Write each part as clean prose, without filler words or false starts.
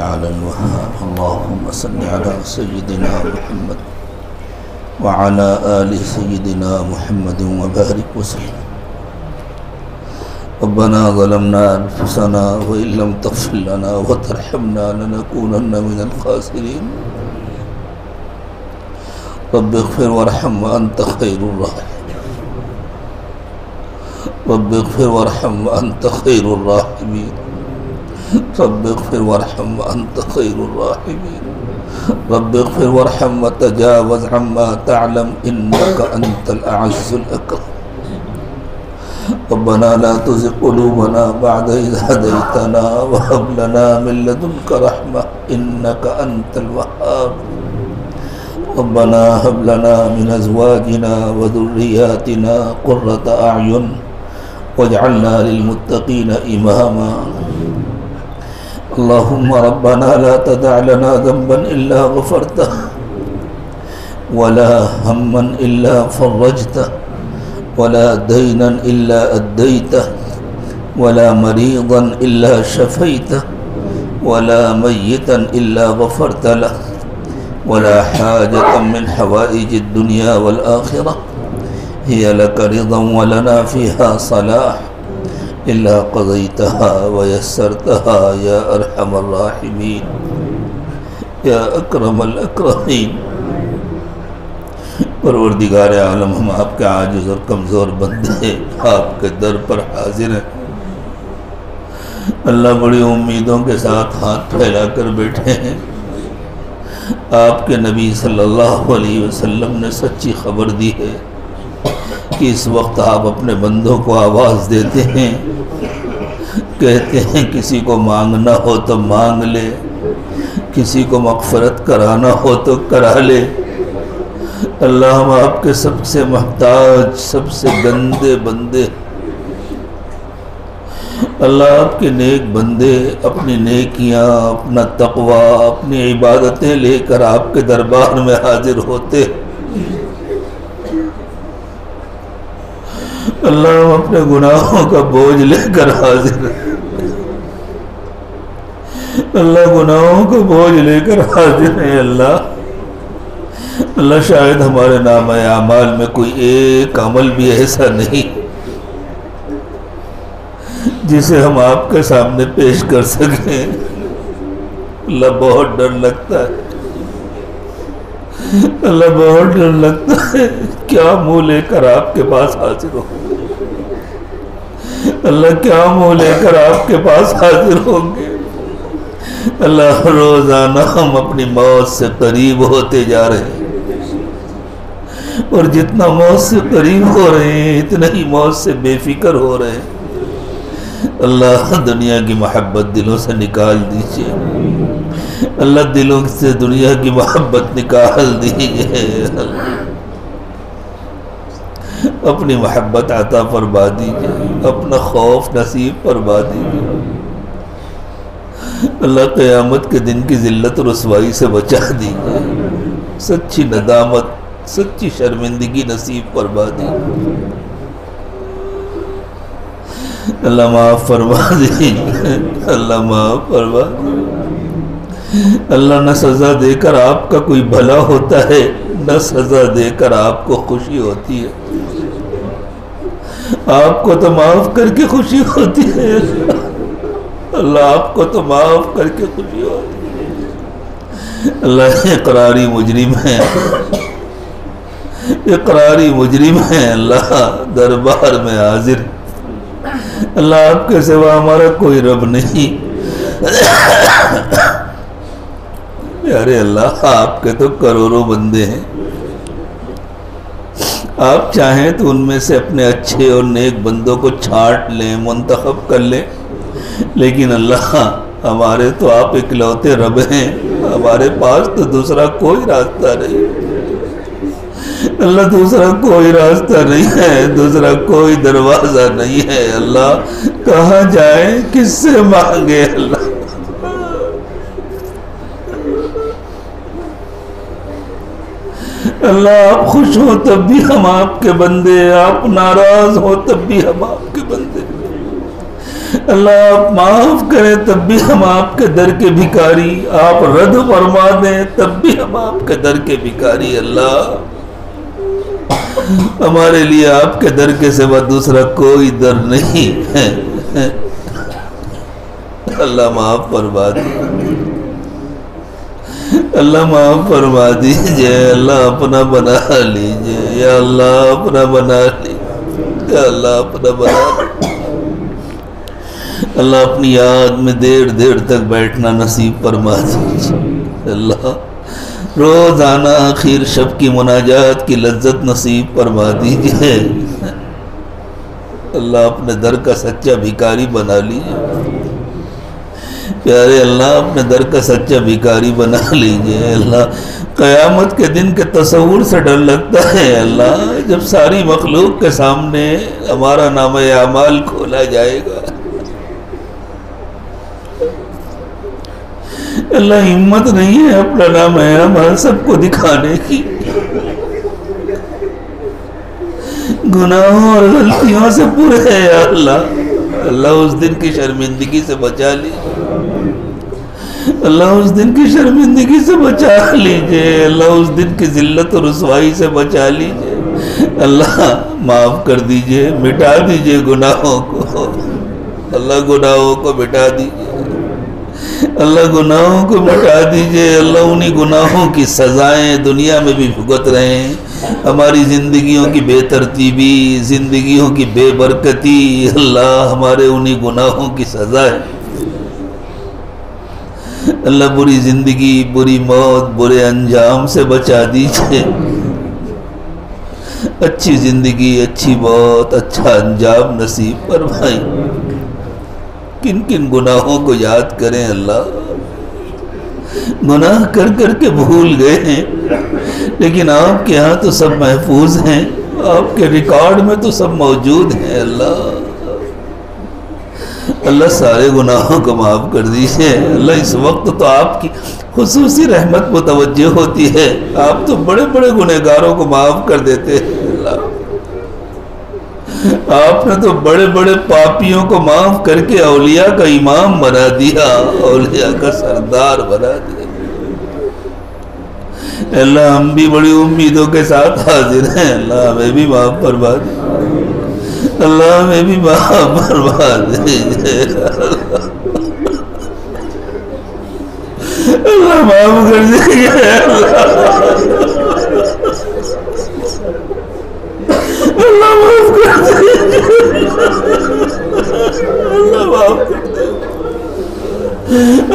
अलल वहाब अल्लाहुम्मा सल्लि अला सय्यिदिना मुहम्मद व अला आलि सय्यिदिना मुहम्मद व बारिक वसल्लम। रब्बना ज़लमना अनफुसना व इल्लम तग़फिर लना व तरहमना लनकूनन्न मिनल ख़ासिरीन। रब्बिग़फिर वरहम व अंत खैरुर राहिमीन। रब्बिग़फिर वरहम व अंत खैरुर राहिमीन। रब्बिग़फिर वरहम व अंत खैरुर राहिमीन। रब्बिग़फिर वरहम व तजावज़ अम्मा तअलम इन्नका अंतल अअज़्ज़ुल अकरम। रब्बना ला तुज़िग़ क़ुलूबना बअद इज़ हदैतना व हब लना मिन लदुनका रहमह इन्नका अंतल वहाब। रब्बना हब लना मिन अज़वाजिना व ज़ुर्रिय्यातिना क़ुर्रता अअयुन वजअलना लिलमुत्तक़ीना इमामा। अल्लाहुम्मा रब्बना ला तदअ लना ज़ंबन इल्ला ग़फ़रतह वला हम्मन इल्ला फ़र्रजतह वला दयनन इल्ला अद्दैतह वला मरीज़न इल्ला शफ़ैतह वला मय्यितन इल्ला ग़फ़रत लह वला हाजतन मिन हवाइजिद दुनिया वल आखिरह हिय लक रिज़न व लना फ़ीहा सलाह इल्ला क़ज़ैतहा व यस्सरतहा या अरहमर राहिमीन या अकरमल अकरमीन। परवरदिगार आलम, हम आपके आजिज़ और कमज़ोर बंदे आपके दर पर हाजिर हैं। अल्लाह बड़ी उम्मीदों के साथ हाथ फैला कर बैठे हैं। आपके नबी सल्लल्लाहु अलैहि वसल्लम ने सच्ची खबर दी है कि इस वक्त आप अपने बंदों को आवाज़ देते हैं, कहते हैं किसी को मांगना हो तो मांग ले, किसी को मग़फ़िरत कराना हो तो करा ले। अल्लाह, हम आपके सबसे मोहताज, सबसे गंदे बंदे। अल्लाह, आपके नेक बंदे अपनी नेकियां, अपना तक़वा, अपनी इबादतें लेकर आपके दरबार में हाजिर होते। अल्लाह, हम अपने गुनाहों का बोझ लेकर हाजिर हैं। अल्लाह, गुनाहों का बोझ लेकर हाजिर हैं। अल्लाह, शायद हमारे नाम आमाल में कोई एक अमल भी ऐसा नहीं जिसे हम आपके सामने पेश कर सकें। अल्लाह, बहुत डर लगता है। अल्लाह, बहुत डर लगता है। क्या मुंह लेकर आपके पास हाजिर हो? अल्लाह, क्या मुंह लेकर आपके पास हाजिर होंगे? अल्लाह, रोज़ाना हम अपनी मौत से करीब होते जा रहे हैं और जितना मौत से करीब हो रहे हैं इतना ही मौत से बेफिक्र हो रहे हैं। अल्लाह, दुनिया की मोहब्बत दिलों से निकाल दीजिए। अल्लाह, दिलों से दुनिया की मोहब्बत निकाल दीजिए। अपनी मोहब्बत अता फरमा दीजिए, अपना खौफ नसीब फरमा दीजिए। अल्लाह, क़यामत के दिन की ज़िल्लत और रुसवाई से बचा दीजिए। सच्ची नदामत, सच्ची शर्मिंदगी नसीब फरमा दीजिए। अल्लाह, माफ़ फरमा दीजिए। अल्लाह, माफ़ फरमा दीजिए। अल्लाह, न सज़ा देकर आपका कोई भला होता है, न सज़ा देकर आपको खुशी होती है। आपको तो माफ़ करके खुशी होती है। अल्लाह, आपको तो माफ़ करके खुशी होती है। अल्लाह, इक़रारी मुजरिम है, इक़रारी मुजरिम है। अल्लाह, दरबार में हाजिर। अल्लाह, आपके सिवा हमारा कोई रब नहीं। प्यारे अल्लाह, आपके तो करोड़ों बंदे हैं। आप चाहें तो उनमें से अपने अच्छे और नेक बंदों को छांट लें, मुंतखब कर लें, लेकिन अल्लाह, हमारे तो आप इकलौते रब हैं। हमारे पास तो दूसरा कोई रास्ता नहीं। अल्लाह, दूसरा कोई रास्ता नहीं है, दूसरा कोई दरवाज़ा नहीं है। अल्लाह, कहाँ जाए, किससे मांगे? अल्लाह, अल्लाह, आप खुश हो तब भी हम आपके बंदे, आप नाराज हो तब भी हम आपके बंदे। अल्लाह आप माफ करें तब भी हम आपके दर के भिखारी, आप रद्द फरमा दें तब भी हम आपके दर के भिखारी। अल्लाह हमारे लिए आपके दर के सिवा दूसरा कोई दर नहीं है। अल्लाह माफ फरमा दीजिए, अल्लाह माफ फरमा दीजिए, अल्लाह अपना बना लीजिए, या अल्लाह अपना बना लीजिए, या अल्लाह अपना बना लीजिए। अल्लाह अपनी याद में देर देर तक बैठना नसीब फरमा दीजिए। अल्लाह रोज़ाना आखिर शब की मुनाजात की लज्जत नसीब फरमा दीजिए। अल्लाह अपने दर का सच्चा भिखारी बना लीजिए। प्यारे अल्लाह अपने दर का सच्चा भिखारी बना लीजिए। अल्लाह क़यामत के दिन के तस्वुर से डर लगता है। अल्लाह जब सारी मखलूक के सामने हमारा नाम आमाल खोला जाएगा, अल्लाह हिम्मत नहीं है अपना नाम आमाल सबको दिखाने की। गुनाहों और गलतियों से पूरे है या अल्लाह। अल्लाह उस दिन की शर्मिंदगी से बचा लीजिए, अल्लाह उस दिन की शर्मिंदगी से बचा लीजिए, अल्लाह उस दिन की जिल्लत और रुसवाई से बचा लीजिए। अल्लाह माफ़ कर दीजिए, मिटा दीजिए गुनाहों को। अल्लाह गुनाहों को मिटा दीजिए, अल्लाह गुनाहों को मिटा दीजिए। अल्लाह उन्हीं गुनाहों की सज़ाएं दुनिया में भी भुगत रहे हैं। हमारी ज़िंदगियों की बेतरतीबी, ज़िंदगियों की बेबरकती, अल्लाह हमारे उन्हीं गुनाहों की सज़ा है। अल्लाह बुरी ज़िंदगी, बुरी मौत, बुरे अंजाम से बचा दीजिए। अच्छी ज़िंदगी, अच्छी मौत, अच्छा अंजाम नसीब फरमाई। किन किन गुनाहों को याद करें अल्लाह। गुनाह कर कर के भूल गए हैं, लेकिन आपके यहाँ तो सब महफूज हैं, आपके रिकॉर्ड में तो सब मौजूद हैं। अल्लाह अल्लाह सारे गुनाहों को माफ़ कर दीजिए। अल्लाह इस वक्त तो आपकी खुसूसी रहमत मुतवज्जह होती है, आप तो बड़े बड़े गुनहगारों को माफ़ कर देते हैं। अल्लाह आपने तो बड़े बड़े पापियों को माफ करके औलिया का इमाम बना दिया, औलिया का सरदार बना दिया। अल्लाह हम भी बड़ी उम्मीदों के साथ हाजिर हैं। अल्लाह हमें भी माफ फरमा दीजिए, अल्लाह हमें भी माफ फरमा दीजिए। अल्लाह माफ कर दीजिए, अल्लाह माफ कर दीजिए, अल्लाह माफ कर दीजिए,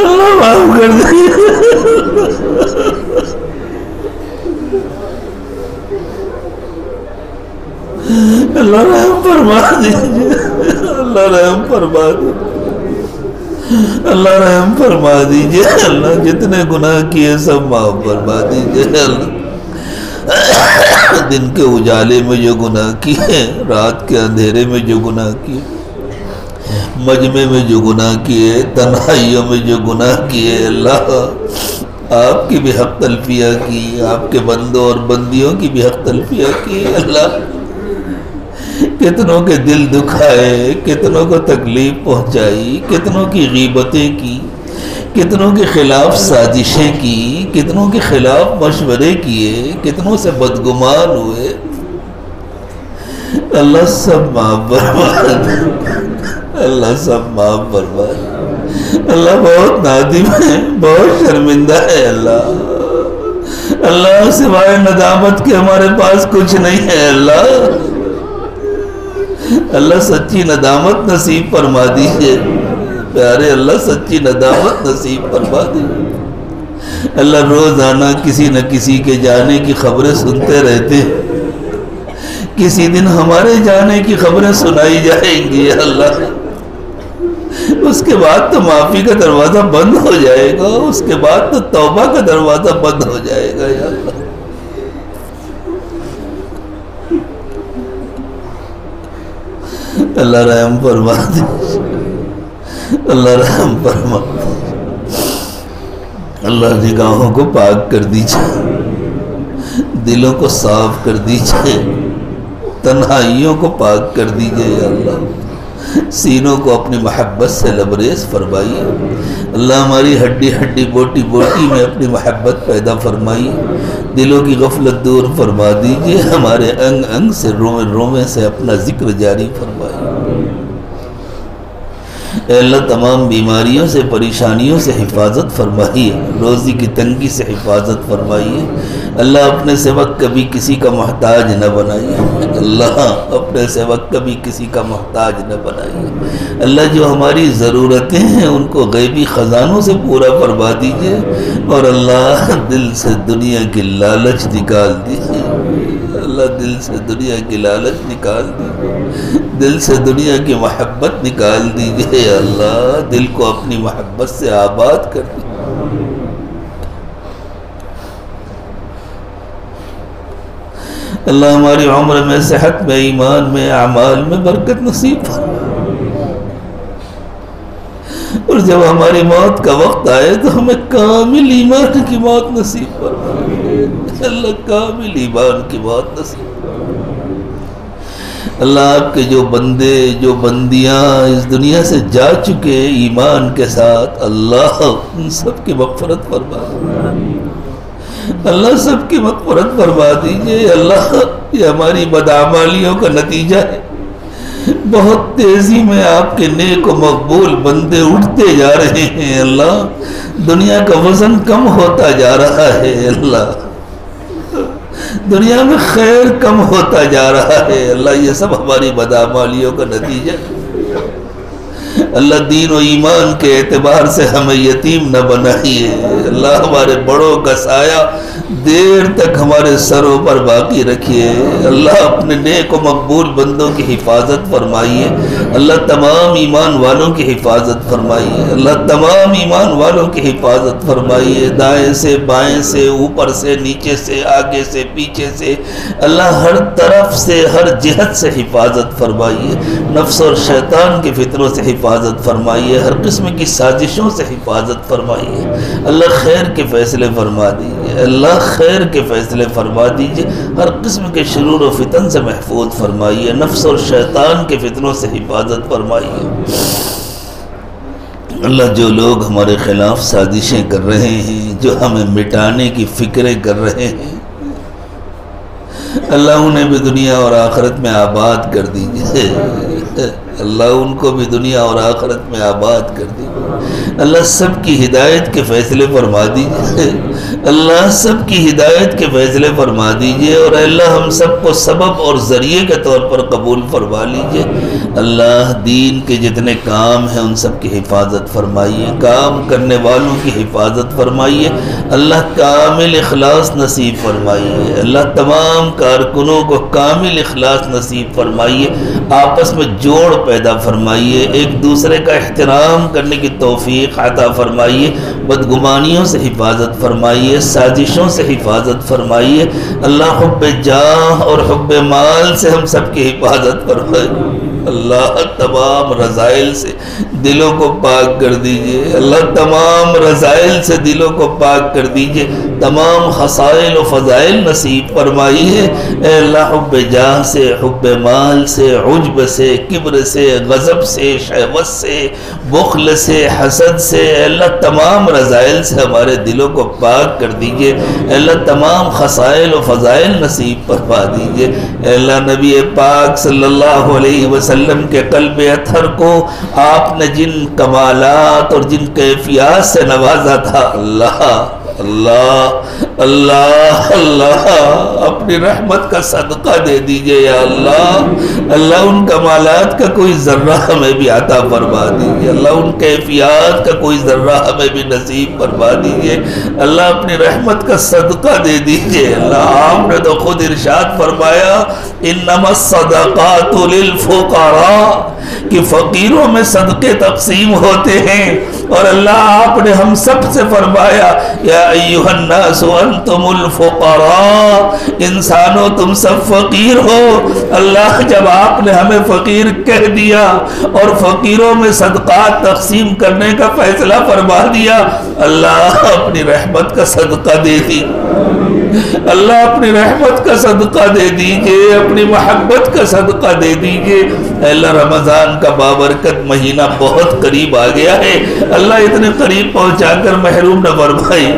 अल्लाह माफ कर दीजिए। अल्लाह रहम फरमा दीजिए, अल्लाह रहम फरमा दीजिए, अल्लाह रहम फरमा दीजिए। अल्लाह जितने गुनाह किए सब माफ फरमा दीजिए। अल्लाह दिन के उजाले में जो गुनाह किए, रात के अंधेरे में जो गुनाह किए, मजमे में जो गुनाह किए, तन्हाइयों में जो गुनाह किए, अल्लाह आपकी भी हक तलफिया की, आपके बंदों और बंदियों की भी हक तलफिया की। अल्लाह कितनों के दिल दुखाए, कितनों को तकलीफ पहुंचाई, कितनों की गीबतें की, कितनों के खिलाफ साजिशें की, कितनों के खिलाफ मशवरे किए, कितनों से बदगुमान हुए। अल्लाह सब माफ फरमाए, अल्लाह सब माफ फरमाए। अल्लाह बहुत नादिम है, बहुत शर्मिंदा है। अल्लाह अल्लाह सिवाय नदामत के हमारे पास कुछ नहीं है। अल्लाह अल्लाह सच्ची नदामत नसीब फरमा दीजिए। प्यारे अल्लाह सच्ची नदामत नसीब फरमा दीजिए। अल्लाह रोज़ाना किसी न किसी के जाने की खबरें सुनते रहते हैं, किसी दिन हमारे जाने की खबरें सुनाई जाएंगी। अल्लाह उसके बाद तो माफ़ी का दरवाज़ा बंद हो जाएगा, उसके बाद तो तौबा का दरवाज़ा बंद हो जाएगा। या अल्लाह अल्लाह रहम फरमा दीजिए, अल्लाह रहम फरमा, अल्लाह निगाहों को पाक कर दीजिए, दिलों को साफ कर दीजिए, तन्हाइयों को पाक कर दीजिए। या अल्लाह सीनों को अपनी मोहब्बत से लबरेज फरमाइए। अल्लाह हमारी हड्डी हड्डी बोटी बोटी में अपनी मोहब्बत पैदा फरमाइए। दिलों की गफलत दूर फरमा दीजिए। हमारे अंग अंग से रोमे रोमे से अपना जिक्र जारी फरमाइए। अल्लाह तमाम बीमारियों से परेशानियों से हिफाजत फरमाइए। रोज़ी की तंगी से हिफाजत फरमाइए। अल्लाह अपने सेवक कभी किसी का मोहताज न बनाइए। अल्लाह अपने सेवक कभी किसी का मोहताज न बनाइए। अल्लाह जो हमारी ज़रूरतें हैं उनको गैबी ख़जानों से पूरा फरमा दीजिए। और अल्लाह दिल से दुनिया की लालच निकाल दीजिए। अल्लाह दिल से दुनिया की लालच निकाल दीजिए। दिल से दुनिया की मोहब्बत निकाल दीजिए। अल्लाह दिल को अपनी मोहब्बत से आबाद कर दीजिए। अल्लाह हमारी उम्र में, सेहत में, ईमान में, अमाल में बरकत नसीब फरमाए। और जब हमारी मौत का वक्त आए तो हमें कामिल ईमान की मौत नसीब फरमाए। अल्लाह कामिल ईमान की मौत नसीब फरमाए। अल्लाह आपके जो बंदे जो बंदियां इस दुनिया से जा चुके ईमान के साथ, अल्लाह उन सब की मग़फ़िरत फरमाए। अल्लाह सबकी मग़फ़िरत फरमा दीजिए। अल्लाह ये हमारी बदआमालियों का नतीजा है। बहुत तेज़ी में आपके नेक व मकबूल बंदे उठते जा रहे हैं। अल्लाह दुनिया का वज़न कम होता जा रहा है। अल्लाह दुनिया में खैर कम होता जा रहा है। अल्लाह ये सब हमारी बदआमालियों का नतीजा है। अल्लाह दीन और ईमान के एतबार से हमें यतीम न बनाइए। अल्लाह हमारे बड़ों का साया देर तक हमारे सरों पर बाकी रखिए। अल्लाह अपने नेक व मकबूल बंदों की हिफाजत फरमाइए। अल्लाह तमाम ईमान वालों की हिफाजत फरमाइए। अल्लाह तमाम ईमान वालों की हिफाजत फरमाइए। दाएँ से बाएँ से, ऊपर से नीचे से, आगे से पीछे से, अल्लाह हर तरफ से, हर जिहत से हिफाजत फरमाइए। नफ्स और शैतान के फितरों से हिफाजत फरमाइए। हर किस्म की साजिशों से हिफाजत फरमाइए। अल्लाह खैर के फ़ैसले फरमा दीजिए। अल्लाह खैर के फ़ैसले फरमा दीजिए। हर किस्म के शुरूर व फितन से महफूज फरमाइए। नफ्स और शैतान के फितनों से हिफाजत फरमाइए। अल्लाह जो लोग हमारे ख़िलाफ़ साजिशें कर रहे हैं, जो हमें मिटाने की फ़िक्रें कर रहे हैं, अल्लाह उन्हें भी दुनिया और आखिरत में आबाद कर दीजिए। अल्लाह उनको भी दुनिया और आखिरत में आबाद कर दीजिए। अल्लाह सबकी हिदायत के फ़ैसले फरमा दीजिए। अल्लाह सबकी हिदायत के फ़ैसले फरमा दीजिए। और अल्लाह हम सबको सबब और ज़रिए के तौर पर कबूल फरमा लीजिए। अल्लाह दीन के जितने काम हैं उन सब की हिफाजत फरमाइए। काम करने वालों की हिफाजत फरमाइए। अल्लाह कामिल इखलास नसीब फरमाइए। अल्लाह तमाम कारकुनों को कामिल इखलास नसीब फरमाइए। आपस में जोड़ पैदा फरमाइए। एक दूसरे का एहतराम करने की तौफीक अता फरमाइए। बदगुमानियों से हिफाजत फरमाइए। साजिशों से हिफाजत फरमाइए। अल्लाह हुब्बे जाह और हुब्बे माल से हम सब की हिफाजत फरमाइए। अल्लाह तमाम रज़ाइल से दिलों को पाक कर दीजिए। अल्लाह तमाम रज़ाइल से दिलों को पाक कर दीजिए। तमाम खसाइल व फ़ज़ाइल नसीब फरमाइए। अल्लाह हुब्बे जाह से, हुब्बे माल से, उज्ब से, किब्र से, गज़ब से, शहवत से, बुख़्ल से, हसद से, अल्लाह तमाम रज़ाइल से हमारे दिलों को पाक कर दीजिए। अल्लाह तमाम खसाइल व फ़ज़ाइल नसीब फरमा दीजिए। अल्लाह नबी पाक सल्लल्लाहु अलैहि वसल्लम के क़ल्ब अतहर को आपने जिन कमालात और जिन कैफियत से नवाजा था, अल्लाह अल्लाह अल्लाह अल्लाह अपनी रहमत का सदका दे दीजिए या अल्लाह। अल्लाह उन कमालात का कोई ज़र्रा हमें भी अता फरमा दीजिए। अल्लाह उन कैफियत का कोई ज़र्रा हमें भी नसीब फरमा दीजिए। अल्लाह अपनी रहमत का सदका दे दीजिए। अल्लाह आपने तो खुद इरशाद फरमाया इन्नमस सदक़ातु लिल फुक़रा, कि फ़कीरों में सदक़े तक़सीम होते हैं। और अल्लाह आपने हम सब से फरमाया या अय्युहन्नासु अंतुमुल फुक़रा, इंसानों तुम सब फ़कीर हो। अल्लाह जब आपने हमें फ़कीर कह दिया और फ़कीरों में सदक़ात तक़सीम करने का फ़ैसला फरमा दिया, अल्लाह अपनी रहमत का सदका दे दी। अल्लाह अपनी रहमत का सदका दे दीजिए, अपनी मोहब्बत का सदका दे दीजिए। अल्लाह रमज़ान का बाबरकत महीना बहुत करीब आ गया है, अल्लाह इतने करीब पहुंचाकर महरूम न फरमाइए,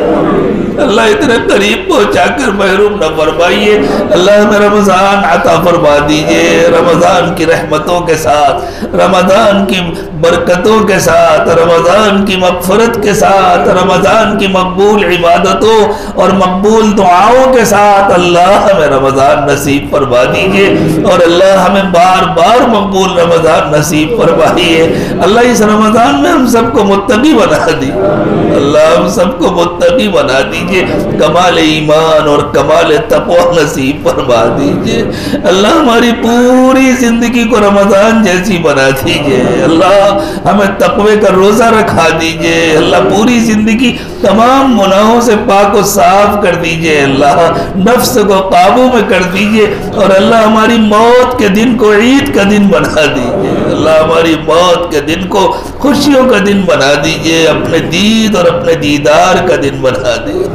अल्लाह इतने करीब पहुंचाकर महरूम न फरमाइए। अल्लाह हमें रमज़ान अता फरमा दीजिए, रमज़ान की रहमतों के साथ, रमज़ान की बरकतों के साथ, रमज़ान की मग़फ़िरत के साथ, रमज़ान की मकबूल इबादतों और मकबूल दुआओं के साथ अल्लाह हमें रमज़ान नसीब फरमा दीजिए। और अल्लाह हमें बार बार मकबूल रमज़ान नसीब फरमाइए। अल्लाह इस रमज़ान में हम सबको मुत्तकी बना दी, अल्लाह हम सबको मुत्तकी बना दीजिए, कमाल ईमान और कमाल तक़वा नसीब फरमा दीजिए। अल्लाह हमारी पूरी जिंदगी को रमज़ान जैसी बना दीजिए। अल्लाह हमें तक़वे का रोज़ा रखा दीजिए। अल्लाह पूरी जिंदगी तमाम गुनाहों से पाक और साफ कर दीजिए। अल्लाह नफ्स को काबू में कर दीजिए और अल्लाह हमारी मौत के दिन को ईद का दिन बना दीजिए। अल्लाह हमारी मौत के दिन को खुशियों का दिन बना दीजिए, अपने दीद और अपने दीदार का दिन बना दीजिए।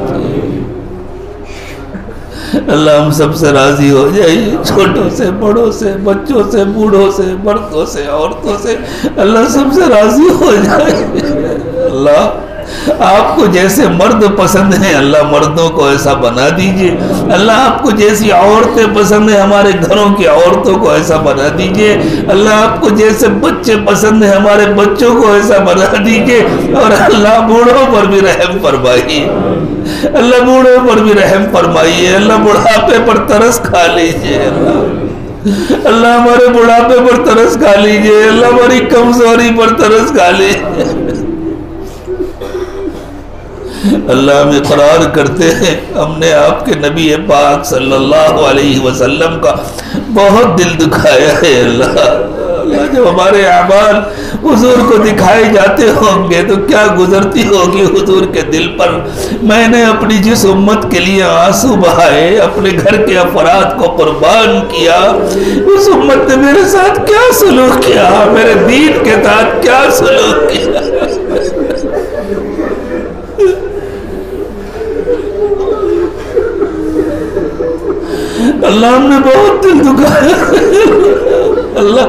अल्लाह हम सबसे राजी हो जाइए, छोटों से बड़ों से, बच्चों से बूढ़ों से, मर्दों से औरतों से, अल्लाह सबसे राजी हो जाए। अल्लाह आपको जैसे मर्द पसंद हैं अल्लाह मर्दों को ऐसा बना दीजिए। अल्लाह आपको जैसी औरतें पसंद हैं हमारे घरों की औरतों को ऐसा बना दीजिए। अल्लाह आपको जैसे बच्चे पसंद हैं हमारे बच्चों को ऐसा बना दीजिए। और अल्लाह बूढ़ों पर भी रहम फरमाइए, अल्लाह बूढ़ों पर भी रहम फरमाइए। अल्लाह बुढ़ापे पर तरस खा लीजिए। अल्लाह हमारे बुढ़ापे पर तरस खा लीजिए। अल्लाह हमारी कमजोरी पर तरस खा लीजिए। अल्लाह हम इकरार करते हैं हमने आपके नबी पाक सल्लल्लाहु अलैहि वसल्लम का बहुत दिल दुखाया है। अल्लाह जब हमारे अमाल हुजूर को दिखाए जाते होंगे तो क्या गुजरती होगी हुजूर के दिल पर। मैंने अपनी जिस उम्मत के लिए आंसू बहाए, अपने घर के अफराद को कुर्बान किया, उस उम्मत ने मेरे साथ क्या सलूक किया, मेरे दीन के साथ क्या सलूक किया। अल्लाह हमने बहुत दिल दुखाया। अल्लाह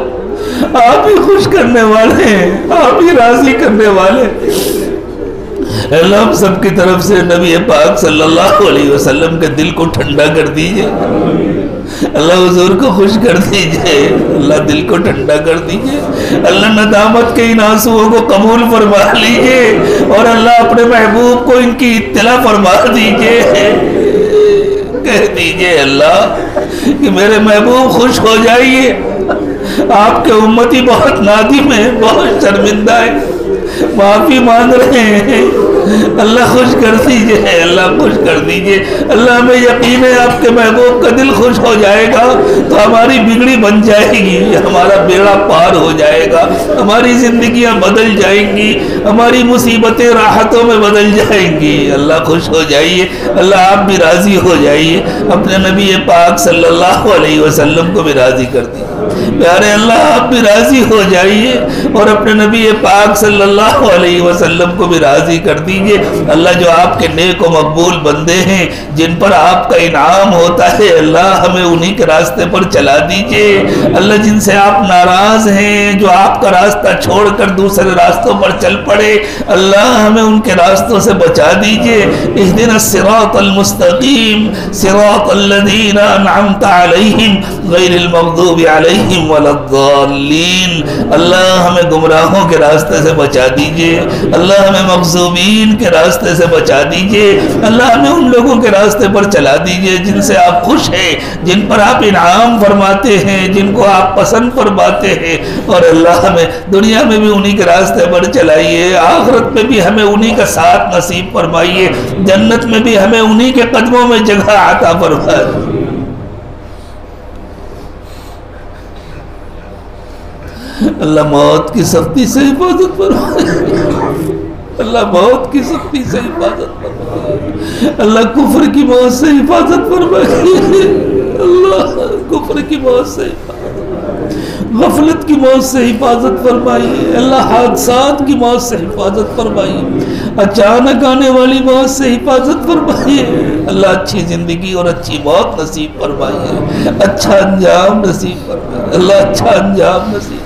आप ही खुश करने वाले हैं, आप ही राजी करने वाले। अल्लाह हम सबकी तरफ से नबी पाक सल्लल्लाहु अलैहि वसल्लम के दिल को ठंडा कर दीजिए। अल्लाह हुजूर को खुश कर दीजिए। अल्लाह दिल को ठंडा कर दीजिए। अल्लाह नदामत के इन आंसुओं को कबूल फरमा लीजिए और अल्लाह अपने महबूब को इनकी इत्तला फरमा दीजिए। कह दीजिए अल्लाह कि मेरे महबूब खुश हो जाइए, आपके उम्मती बहुत नादिम है, बहुत शर्मिंदा है, माफी मांग रहे हैं। अल्लाह खुश कर दीजिए, अल्लाह खुश कर दीजिए। अल्लाह हमें यकीन है आपके महबूब का दिल खुश हो जाएगा तो हमारी बिगड़ी बन जाएगी, हमारा बेड़ा पार हो जाएगा, हमारी जिंदगियां बदल जाएंगी, हमारी मुसीबतें राहतों में बदल जाएंगी। अल्लाह खुश हो जाइए। अल्लाह आप भी राजी हो जाइए, अपने नबी पाक सल्लल्लाहु अलैहि वसल्लम को भी राजी कर दीजिए। प्यारे अल्लाह आप भी राजी हो जाइए और अपने नबी पाक सल्लल्लाहु अलैहि वसल्लम को भी राजी कर दीजिए। अल्लाह जो आपके नेक व मकबूल बंदे हैं जिन पर आपका इनाम होता है अल्लाह हमें उन्हीं के रास्ते पर चला दीजिए। अल्लाह जिनसे आप नाराज हैं, जो आपका रास्ता छोड़कर दूसरे रास्तों पर चल पड़े, अल्लाह हमें उनके रास्तों से बचा दीजिए। इहदिनस सिरातल मुस्तकीम सिरातल लज़ीना अनअमता अलैहिम गैरिल मग़दूबि अलैहिम वलद्दाल्लीन। अल्लाह हमें गुमराहों के रास्ते से बचा दीजिए। अल्लाह हमें मग़ज़ूबीन के रास्ते से बचा दीजिए। अल्लाह हमें उन लोगों के रास्ते पर चला दीजिए जिनसे आप खुश हैं, जिन पर आप इनाम फरमाते हैं, जिनको आप पसंद फरमाते हैं। और अल्लाह हमें दुनिया में भी उन्हीं के रास्ते पर चलाइए, आखिरत में भी हमें उन्हीं का साथ नसीब फरमाइए, जन्नत में भी हमें उन्हीं के कदमों में जगह आता फरमाइए। अल्लाह मौत की सख्ती से हिफाजत फरमाए। अल्लाह मौत की सख्ती से हिफाजत फरमाए। अल्लाह कुफ्र की मौत से हिफाजत फरमाए। अल्लाह कुफ्र की मौत से हिफाजत, गफलत की मौत से हिफाजत फरमाइए अल्लाह, हादसात की मौत से हिफाजत फरमाइए, अचानक आने वाली मौत से हिफाजत फरमाइए अल्लाह, अच्छी ज़िंदगी और अच्छी मौत नसीब फरमाइए, अच्छा अंजाम नसीब फरमाइए अल्लाह, अच्छा अंजाम नसीब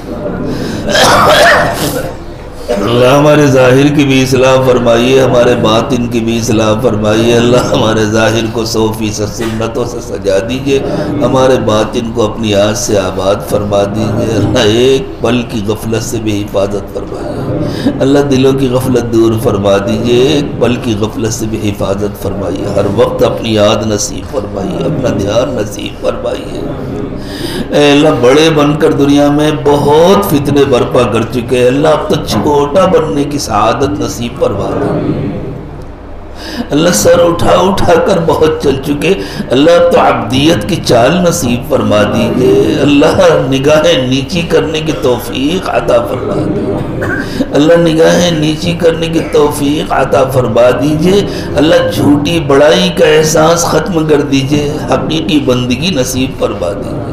अल्लाह, हमारे ज़ाहिर की भी इस्लाह फरमाइए, हमारे बातिन की भी इस्लाह फरमाइए अल्लाह, हमारे ज़ाहिर को 100% सुन्नतों से सजा दीजिए, हमारे बातिन को अपनी आस से आबाद फरमा दीजिए अल्लाह, एक पल की गफलत से भी हिफाजत फरमाइए अल्लाह, दिलों की गफलत दूर फरमा दीजिए, एक पल की गफलत से भी हिफाजत फरमाइए, हर वक्त अपनी याद नसीब फरमाइए, अपना ध्यान नसीब फरमाइए अल्लाह, बड़े बनकर दुनिया में बहुत फितने बर्पा कर चुके हैं अल्लाह, अब तो छोटा बनने की सआदत नसीब फरमा दो अल्लाह, सर उठा उठा कर बहुत चल चुके अल्लाह, तो अब्दियत की चाल नसीब फरमा दीजिए अल्लाह, निगाहें नीची करने की तौफीक अता फरमा दीजिए अल्लाह, निगाहें नीची करने की तौफीक अता फरमा दीजिए अल्लाह, झूठी बड़ाई का एहसास ख़त्म कर दीजिए, हकीकी बंदगी नसीब फरमा दीजिए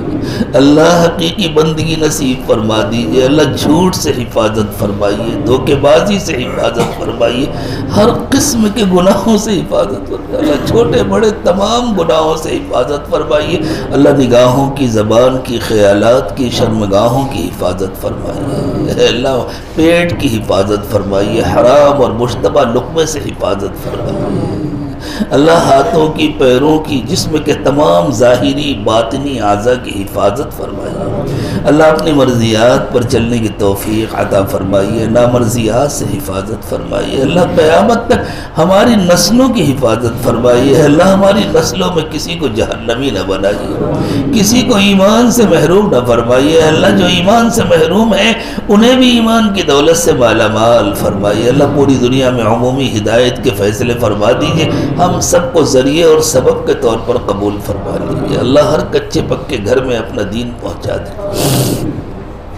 अल्लाह, हकीकी बंदगी नसीब फरमा दीजिए अल्लाह, झूठ से हिफाजत फरमाइए, धोखेबाजी से हिफाजत फरमाइए, हर किस्म के गुनाहों से हिफाजत फरमाइए अल्लाह, छोटे बड़े तमाम गुनाहों से हिफाजत फरमाइए अल्लाह, निगाहों की, ज़बान की, ख़यालात की, शर्मगाहों की हिफाजत फरमाइए अल्लाह, पेट की हिफाजत फरमाइए, हराम और मुश्तबा लुक़मे से हिफाजत फरमाइए अल्लाह, हाथों की, पैरों की, जिस्म के तमाम ज़ाहिरी बातिनी आज़ा की हिफाजत फरमाइए अल्लाह, अपनी मर्जियात पर चलने की तौफीक अता फरमाइए, नामर्जियात से हिफाजत फरमाइए अल्लाह, क़यामत तक हमारी नस्लों की हिफाजत फरमाइए अल्लाह, हमारी नस्लों में किसी को जहन्नमी न बनाइए, किसी को ईमान से महरूम न फरमाइए अल्लाह, जो ईमान से महरूम है उन्हें भी ईमान की दौलत से मालामाल फरमाइए अल्लाह, पूरी दुनिया में अमूमी हिदायत के फ़ैसले फरमा दीजिए, हम सबको ज़रिए और सबब के तौर पर कबूल फरमा लीजिए अल्लाह, हर कच्चे पक्के घर में अपना दीन पहुँचा दे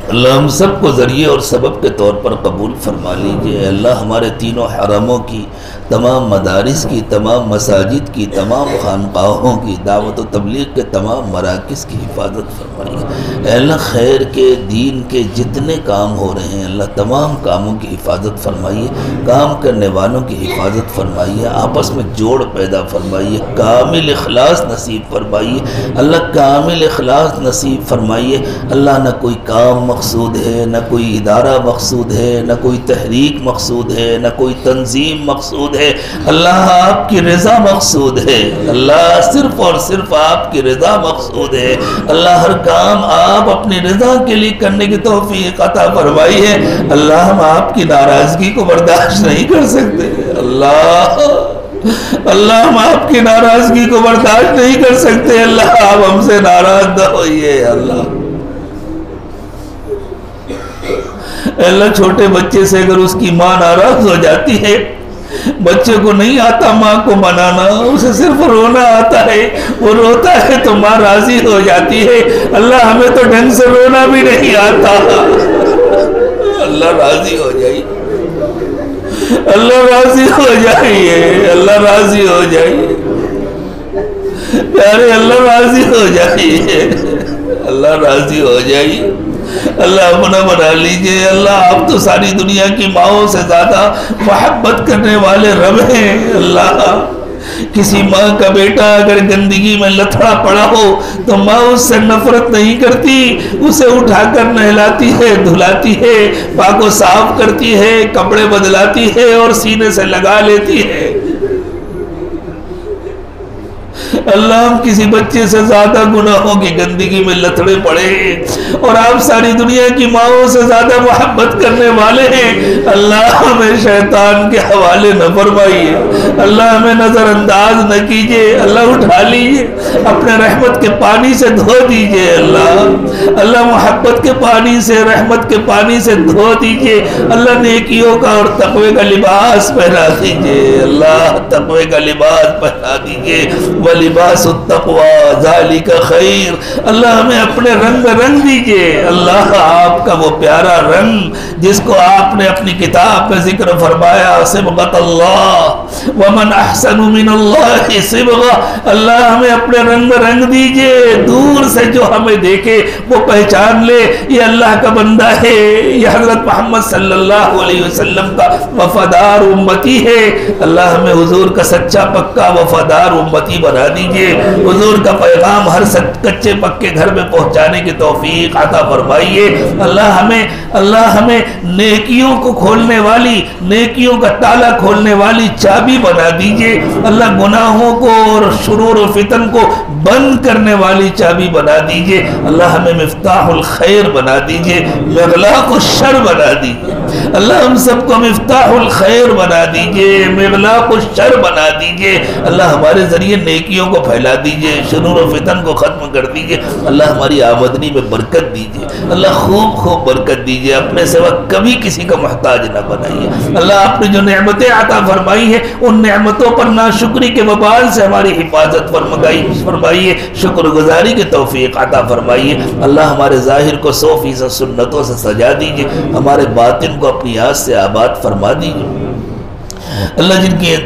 अल्लाह, हम सबको ज़रिए और सबब के तौर पर कबूल फरमा लीजिए अल्लाह, हमारे तीनों हरमों की, तमाम मदारिस की, तमाम मसाजिद की, तमाम खानकाहों की, दावत व तबलीग के तमाम मराकिज़ की हिफाजत फरमाइए अल्लाह, खैर के, दीन के जितने काम हो रहे हैं अल्लाह, तमाम कामों की हिफाजत फरमाइए, काम करने वालों की हिफाजत फरमाइए, आपस में जोड़ पैदा फरमाइए, कामिल इखलास नसीब फरमाइए अल्लाह, कामिल इखलास नसीब फरमाइए अल्लाह, न कोई काम मकसूद है, न कोई इदारा मकसूद है, न कोई तहरीक मकसूद है, न कोई तंजीम मकसूद है अल्लाह, आपकी रज़ा मकसूद है अल्लाह, सिर्फ और सिर्फ आपकी रज़ा मकसूद है अल्लाह, हर काम आप अपनी रज़ा के लिए करने की तौफीक अता फरमाइए अल्लाह, हम आपकी नाराज़गी को बर्दाश्त नहीं कर सकते अल्लाह अल्लाह, हम आपकी नाराज़गी को बर्दाश्त नहीं कर सकते अल्लाह, आप हमसे नाराज़ न होइए अल्लाह अल्लाह, छोटे बच्चे से अगर उसकी माँ नाराज हो जाती है, बच्चे को नहीं आता माँ को मनाना, उसे सिर्फ रोना आता है, वो रोता है तो माँ राजी हो जाती है अल्लाह, हमें तो ढंग से रोना भी नहीं आता अल्लाह, राजी हो जाइए अल्लाह, राजी हो जाइए अल्लाह, राजी हो जाइए प्यारे अल्लाह, राजी हो जाइए अल्लाह, राजी हो जाइए अल्लाह, अपना बना लीजिए अल्लाह, आप तो सारी दुनिया की माओं से ज़्यादा मोहब्बत करने वाले रब हैं अल्लाह, किसी माँ का बेटा अगर गंदगी में लथड़ा पड़ा हो तो माँ उससे नफरत नहीं करती, उसे उठाकर नहलाती है, धुलाती है, पाको साफ करती है, कपड़े बदलाती है और सीने से लगा लेती है अल्लाह, हम किसी बच्चे से ज्यादा गुनाहों की गंदगी में लथड़े पड़े और आप सारी दुनिया की माओं से ज्यादा मोहब्बत करने वाले हैं अल्लाह, हमें शैतान के हवाले न फरमाइए अल्लाह, हमें नजरअंदाज न कीजिए अल्लाह, उठा लीजिए अपने रहमत के पानी से धो दीजिए अल्लाह अल्लाह, मोहब्बत के पानी से, रहमत के पानी से धो दीजिए अल्लाह, नेकियों का और तकवे का लिबास पहना दीजिए अल्लाह, तकवे का लिबास पहना दीजिए, लिबास तक़वा ज़ालिका खैर अल्लाह, हमें अपने रंग दीजिए अल्लाह, आपका वो प्यारा रंग जिसको आपने अपनी किताब में जिक्र फरमाया, सिबगत अल्लाह वमन अहसनु मिनल्लाहि सिबगा, अल्लाह हमें अपने रंग दीजिए, दूर से जो हमें देखे वो पहचान ले ये अल्लाह का बंदा है, ये हजरत मोहम्मद सल्लल्लाहु अलैहि वसल्लम का वफादार उम्मती है। अल्लाह हमें हुजूर का सच्चा पक्का वफादार उम्मती बना दीजिए, हुजूर का पैगाम हर कच्चे पक्के घर में पहुंचाने की तौफीक अता फरमाइए। अल्लाह हमें नेकियों को खोलने वाली, नेकियों का ताला खोलने वाली चाबी बना दीजिए। अल्लाह गुनाहों को और शुरूर और फितन को बंद करने वाली चाबी बना दीजिए। अल्लाह हमें मिफ्ताहुल खैर बना दीजिए, मिगलाकुश शर बना दीजिए। अल्लाह हम सबको मिफ्ताहुल खैर बना दीजिए, मिगलाकुश शर बना दीजिए। अल्लाह हमारे जरिए नेकियों को फैला दीजिए, शुरूर और फितन को खत्म कर दीजिए। अल्लाह हमारी आमदनी में बरकत दीजिए, अल्लाह खूब खूब बरकत दीजिए, अपने सिवा कभी किसी का मोहताज न बनाइए। अल्लाह आपने जो नेमतें अता फरमाई है उन नेमतों पर नाशुक्री के वबाल से हमारी हिफाजत फरमाइए, शुक्रगुजारी की तौफीक अता फरमाइए। अल्लाह हमारे ज़ाहिर को 100% सुन्नतों से सजा दीजिए, हमारे बातिन को अपनी याद से आबाद फरमा दीजिए। अल्लाह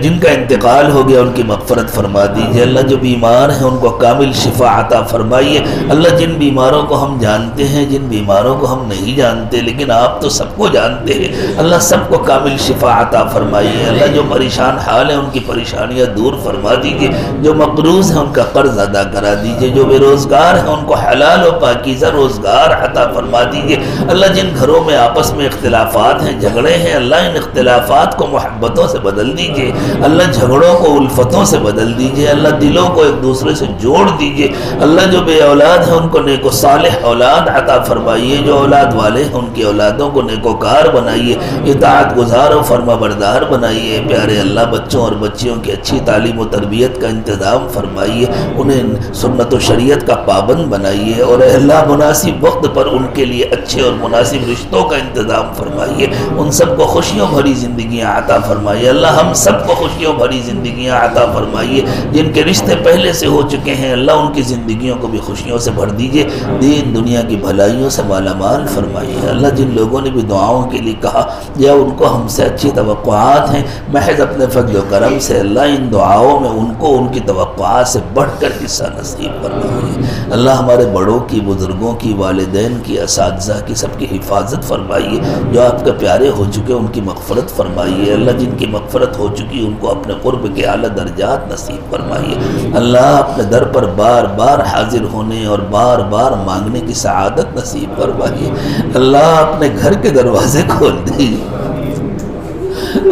जिनका इंतकाल हो गया उनकी मग़फ़रत फरमा दीजिए। अल्लाह जो बीमार हैं उनको कामिल शिफा अता फरमाइए। अल्लाह जिन बीमारों को हम जानते हैं, जिन बीमारों को हम नहीं जानते, लेकिन आप तो सबको जानते हैं, अल्लाह सबको कामिल शिफा अता फरमाइए। अल्लाह जो परेशान हाल है उनकी परेशानियाँ दूर फरमा दीजिए, जो मक़रूज़ हैं उनका कर्ज़ अदा करा दीजिए, जो बेरोज़गार हैं उनको हलाल और पाकीज़ा रोज़गार अता फरमा दीजिए। अल्लाह जिन घरों में आपस में इख्तिलाफ़ात हैं, झगड़े हैं, अल्लाह इन इख्तिलाफ़ात को मोहब्बतों से बदल दीजिए। अल्लाह झगड़ों को उल्फतों से बदल दीजिए। अल्लाह दिलों को एक दूसरे से जोड़ दीजिए। अल्लाह जो बे औलाद है उनको नेको सालिह औलाद अता फरमाइए, जो औलाद वाले हैं उनकी औलादों को नेकोकार बनाइए, इताअत गुज़ार और फरमा बरदार बनाइए। प्यारे अल्लाह बच्चों और बच्चियों की अच्छी तालीम और तरबियत का इंतज़ाम फरमाइए, उन्हें सुन्नत व शरीयत का पाबंद बनाइए और अल्लाह मुनासिब वक्त पर उनके लिए अच्छे और मुनासिब रिश्तों का इंतज़ाम फरमाइए। उन सबको खुशियों भरी ज़िंदगियाँ अता फरमाइए। अल्लाह हम सबको खुशियों भरी ज़िंदगियाँ अता फरमाइए। जिनके रिश्ते पहले से हो चुके हैं अल्लाह उनकी ज़िंदगियों को भी खुशियों से भर दीजिए, दीन दुनिया की भलाइयों से मालामाल फरमाइए। अल्लाह जिन लोगों ने भी दुआओं के लिए कहा या उनको हमसे अच्छी तवक्कुआत हैं, महज अपने फज़ल व करम से अल्लाह इन दुआओं में उनको उनकी तवक्कुआत से बढ़कर हिस्सा नसीब फरमाइए। अल्लाह हमारे बड़ों की, बुज़ुर्गों की, वालिदैन की, असातिज़ा की सबकी हिफाजत फरमाइए। जो आपके प्यारे हो चुके उनकी मग़फ़रत फरमाइए। अल्लाह जिनकी मग़फ़रत हो चुकी उनको अपने क़ुर्ब के आला दर्जात नसीब फरमाइए। अल्लाह अपने दर पर बार बार हाजिर होने और बार बार मांगने की सआदत नसीब फरमाइए। अल्लाह अपने घर के दरवाजे खोल दीजिए,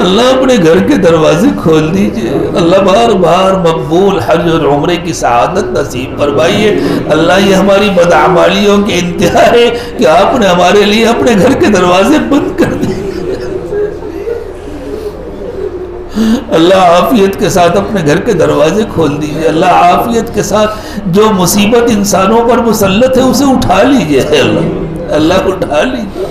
अल्लाह अपने घर के दरवाजे खोल दीजिए। अल्लाह बार बार मकबूल हज और उम्रे की सआदत नसीब फरमाइए। अल्लाह ये हमारी बदअमालियों की इंतहा है कि आपने हमारे लिए अपने घर के दरवाजे बंद कर दिए। अल्लाह आफियत के साथ अपने घर के दरवाजे खोल दीजिए। अल्लाह आफियत के साथ जो मुसीबत इंसानों पर मुसल्लत है उसे उठा लीजिए। अल्लाह उठा लीजिए।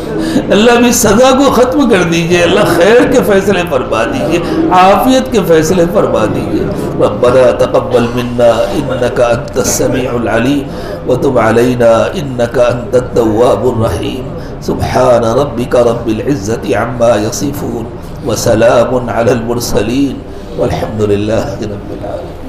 अल्लाह भी सज़ा को ख़त्म कर दीजिए। अल्लाह खैर के फ़ैसले फरमा दीजिए, आफियत के फ़ैसले फरमा दीजिए। रब्बना तक़ब्बल मिन्ना इन्नका अंतस समीउल अलीम व तुब अलैना इन्नका अंतत तव्वाबुर रहीम। सुब्हान रब्बिका रब्बिल इज़्ज़ति अम्मा यसिफून व सलामुन अलल मुरसलीन वल्हम्दुलिल्लाहि रब्बिल आलमीन।